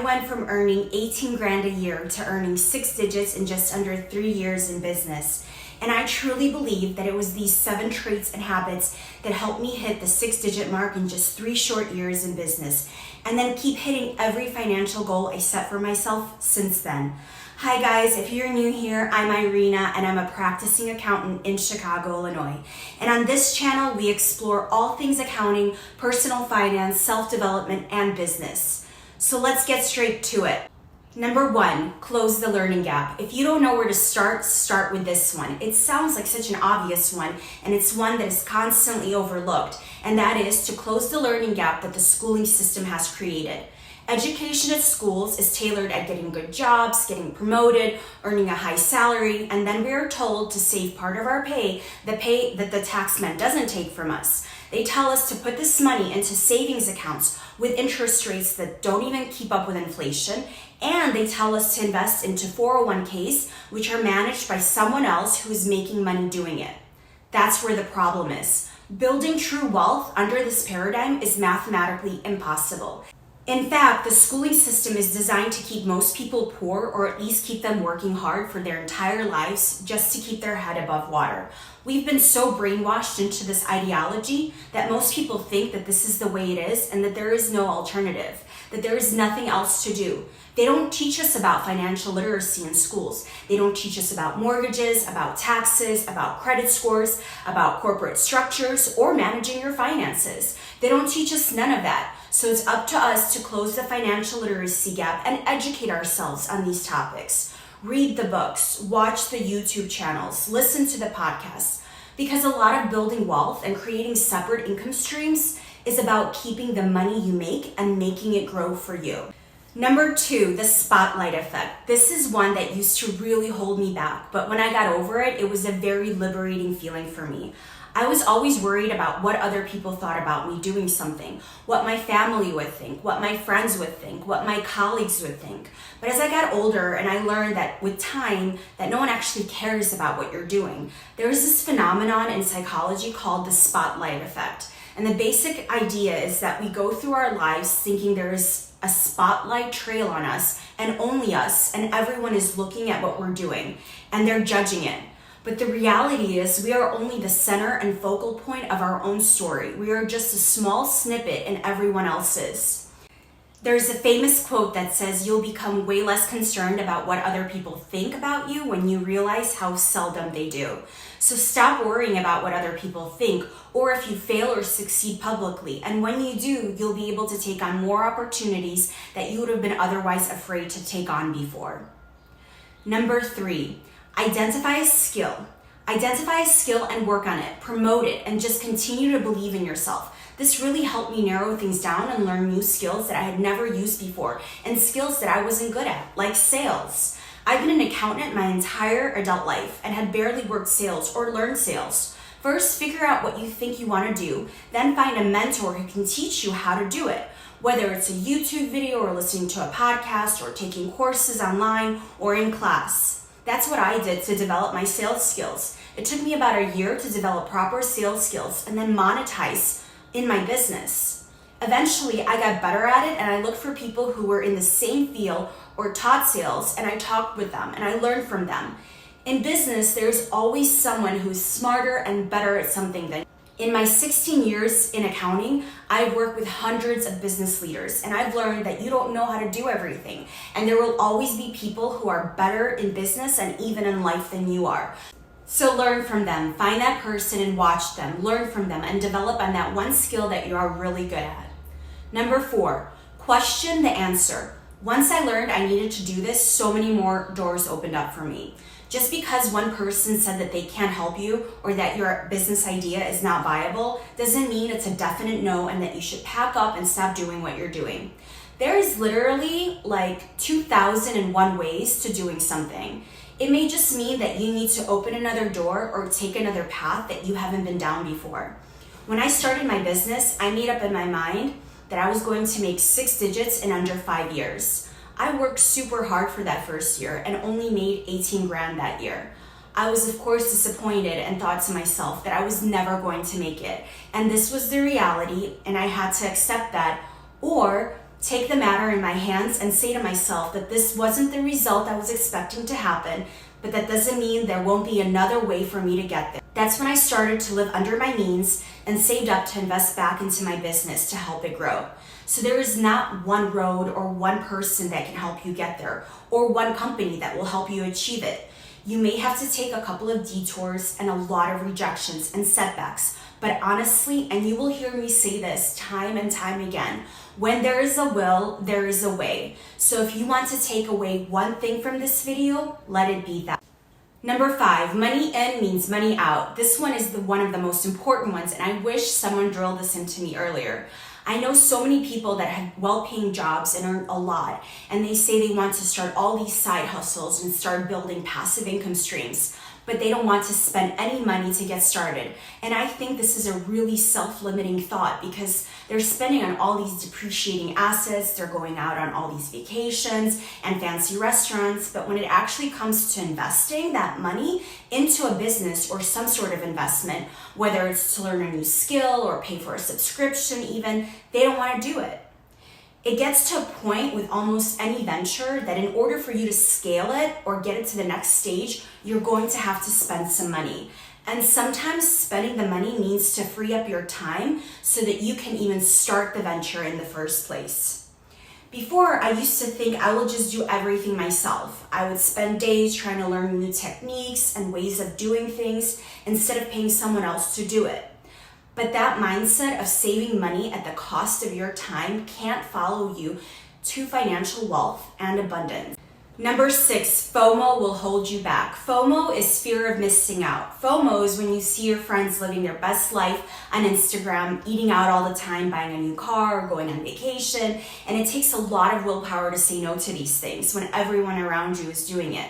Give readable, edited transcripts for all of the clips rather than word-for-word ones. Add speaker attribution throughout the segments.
Speaker 1: went from earning 18 grand a year to earning 6 digits in just under 3 years in business. And I truly believe that it was these 7 traits and habits that helped me hit the 6-digit mark in just 3 short years in business, and then keep hitting every financial goal I set for myself since then. Hi guys, if you're new here, I'm Irina and I'm a practicing accountant in Chicago, Illinois. And on this channel, we explore all things accounting, personal finance, self-development, and business. So let's get straight to it. Number 1, close the learning gap. If you don't know where to start with this one. It sounds like such an obvious one, and it's one that is constantly overlooked, and that is to close the learning gap that the schooling system has created. Education at schools is tailored at getting good jobs, getting promoted, earning a high salary, and then we are told to save part of our pay, the pay that the taxman doesn't take from us. They tell us to put this money into savings accounts with interest rates that don't even keep up with inflation, and they tell us to invest into 401ks, which are managed by someone else who's making money doing it. That's where the problem is. Building true wealth under this paradigm is mathematically impossible. In fact, the schooling system is designed to keep most people poor, or at least keep them working hard for their entire lives just to keep their head above water. We've been so brainwashed into this ideology that most people think that this is the way it is and that there is no alternative, that there is nothing else to do. They don't teach us about financial literacy in schools. They don't teach us about mortgages, about taxes, about credit scores, about corporate structures, or managing your finances. They don't teach us none of that. So it's up to us to close the financial literacy gap and educate ourselves on these topics. Read the books, watch the YouTube channels, listen to the podcasts, because a lot of building wealth and creating separate income streams is about keeping the money you make and making it grow for you. Number 2, the spotlight effect. This is one that used to really hold me back, but when I got over it, it was a very liberating feeling for me. I was always worried about what other people thought about me doing something, what my family would think, what my friends would think, what my colleagues would think. But as I got older and I learned that with time that no one actually cares about what you're doing, there is this phenomenon in psychology called the spotlight effect. And the basic idea is that we go through our lives thinking there is a spotlight trail on us and only us, and everyone is looking at what we're doing and they're judging it. But the reality is we are only the center and focal point of our own story. We are just a small snippet in everyone else's. There's a famous quote that says you'll become way less concerned about what other people think about you when you realize how seldom they do. So stop worrying about what other people think, or if you fail or succeed publicly. And when you do, you'll be able to take on more opportunities that you would have been otherwise afraid to take on before. Number 3. Identify a skill. Identify a skill and work on it, promote it, and just continue to believe in yourself. This really helped me narrow things down and learn new skills that I had never used before, and skills that I wasn't good at, like sales. I've been an accountant my entire adult life and had barely worked sales or learned sales. First, figure out what you think you want to do, then find a mentor who can teach you how to do it. Whether it's a YouTube video or listening to a podcast or taking courses online or in class. That's what I did to develop my sales skills. It took me about a year to develop proper sales skills and then monetize in my business. Eventually, I got better at it and I looked for people who were in the same field or taught sales, and I talked with them and I learned from them. In business, there's always someone who's smarter and better at something than you. In my 16 years in accounting, I've worked with hundreds of business leaders, and I've learned that you don't know how to do everything. And there will always be people who are better in business and even in life than you are. So learn from them, find that person and watch them, learn from them, and develop on that one skill that you are really good at. Number 4, question the answer. Once I learned I needed to do this, so many more doors opened up for me. Just because one person said that they can't help you or that your business idea is not viable doesn't mean it's a definite no and that you should pack up and stop doing what you're doing. There is literally like 2,001 ways to doing something. It may just mean that you need to open another door or take another path that you haven't been down before. When I started my business, I made up in my mind that I was going to make 6 digits in under 5 years. I worked super hard for that first year and only made 18 grand that year. I was of course disappointed and thought to myself that I was never going to make it. And this was the reality, and I had to accept that or take the matter in my hands and say to myself that this wasn't the result I was expecting to happen, but that doesn't mean there won't be another way for me to get there. That's when I started to live under my means and saved up to invest back into my business to help it grow. So there is not one road or one person that can help you get there, or one company that will help you achieve it. You may have to take a couple of detours and a lot of rejections and setbacks, but honestly, and you will hear me say this time and time again, when there is a will, there is a way. So if you want to take away one thing from this video, let it be that. Number 5, money in means money out. This one is one of the most important ones, and I wish someone drilled this into me earlier. I know so many people that have well-paying jobs and earn a lot, and they say they want to start all these side hustles and start building passive income streams, but they don't want to spend any money to get started. And I think this is a really self-limiting thought, because they're spending on all these depreciating assets, they're going out on all these vacations and fancy restaurants, but when it actually comes to investing that money into a business or some sort of investment, whether it's to learn a new skill or pay for a subscription even, they don't want to do it. It gets to a point with almost any venture that in order for you to scale it or get it to the next stage, you're going to have to spend some money. And sometimes spending the money means to free up your time so that you can even start the venture in the first place. Before, I used to think I will just do everything myself. I would spend days trying to learn new techniques and ways of doing things instead of paying someone else to do it. But that mindset of saving money at the cost of your time can't follow you to financial wealth and abundance. Number 6, FOMO will hold you back. FOMO is fear of missing out. FOMO is when you see your friends living their best life on Instagram, eating out all the time, buying a new car, or going on vacation, and it takes a lot of willpower to say no to these things when everyone around you is doing it.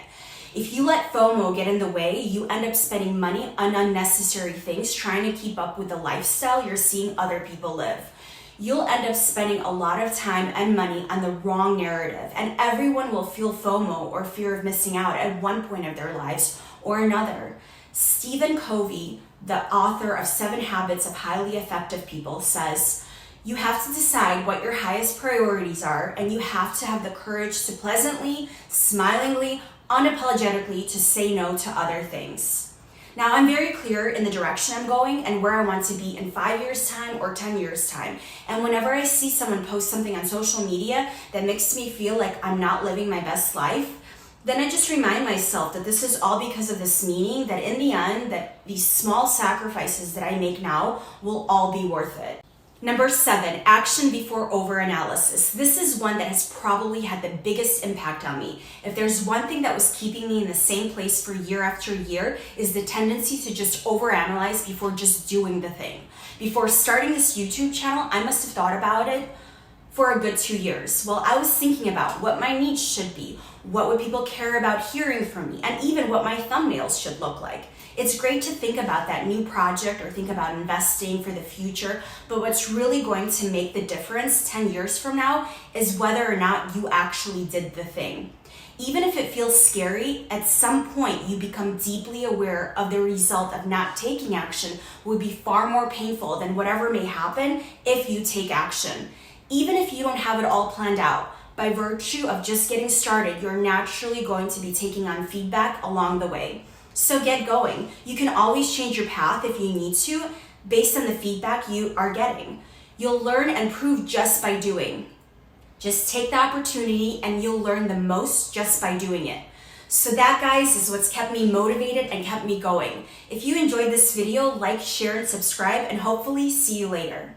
Speaker 1: If you let FOMO get in the way, you end up spending money on unnecessary things trying to keep up with the lifestyle you're seeing other people live. You'll end up spending a lot of time and money on the wrong narrative, and everyone will feel FOMO or fear of missing out at one point of their lives or another. Stephen Covey, the author of 7 Habits of Highly Effective People, says, you have to decide what your highest priorities are, and you have to have the courage to pleasantly, smilingly, unapologetically to say no to other things. Now, I'm very clear in the direction I'm going and where I want to be in 5 years' time or 10 years' time. And whenever I see someone post something on social media that makes me feel like I'm not living my best life, then I just remind myself that this is all because of this meaning, that in the end, that these small sacrifices that I make now will all be worth it. Number 7, action before overanalysis. This is one that has probably had the biggest impact on me. If there's one thing that was keeping me in the same place for year after year, is the tendency to just overanalyze before just doing the thing. Before starting this YouTube channel, I must have thought about it for a good 2 years. Well, I was thinking about what my niche should be, what would people care about hearing from me, and even what my thumbnails should look like. It's great to think about that new project or think about investing for the future, but what's really going to make the difference 10 years from now is whether or not you actually did the thing. Even if it feels scary, at some point you become deeply aware of the result of not taking action would be far more painful than whatever may happen if you take action. Even if you don't have it all planned out, by virtue of just getting started, you're naturally going to be taking on feedback along the way. So get going. You can always change your path if you need to based on the feedback you are getting. You'll learn and prove just by doing. Just take the opportunity and you'll learn the most just by doing it. So that, guys, is what's kept me motivated and kept me going. If you enjoyed this video, like, share, and subscribe, and hopefully see you later.